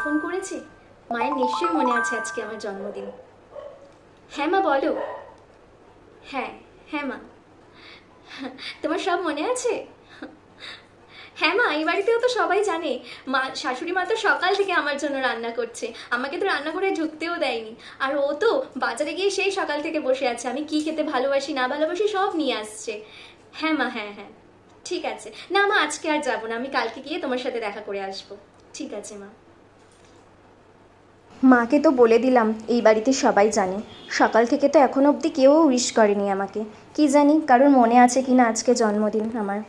Phone করেছে? মায়ের নিশ্চয়ই মনে আছে আজকে আমার জন্মদিন। হ্যাঁ মা বলো। হ্যাঁ হ্যাঁ মা, তোমার সব মনে আছে? হ্যাঁ মা, এই বাড়িতেও তো সবাই জানে। মা, শাশুড়ি মা তো সকাল থেকে আমার জন্য রান্না করছে, আমাকে তো রান্না করে ঢুকতেও দেয়নি। আর ও তো বাজারে গিয়ে সেই সকাল থেকে বসে আছে, আমি কি খেতে ভালোবাসি না ভালোবাসি সব নিয়ে আসছে। হ্যাঁ মা, হ্যাঁ হ্যাঁ, ঠিক আছে। না মা, আজকে আর যাবো না, আমি কালকে গিয়ে তোমার সাথে দেখা করে আসবো। ঠিক আছে মা। মাকে তো বলে দিলাম, এই বাড়িতে সবাই জানে। সকাল থেকে তো এখনো অবধি কেউ উইশ করেনি আমাকে। কি জানি কারোর মনে আছে কি না আজকে জন্মদিন আমার।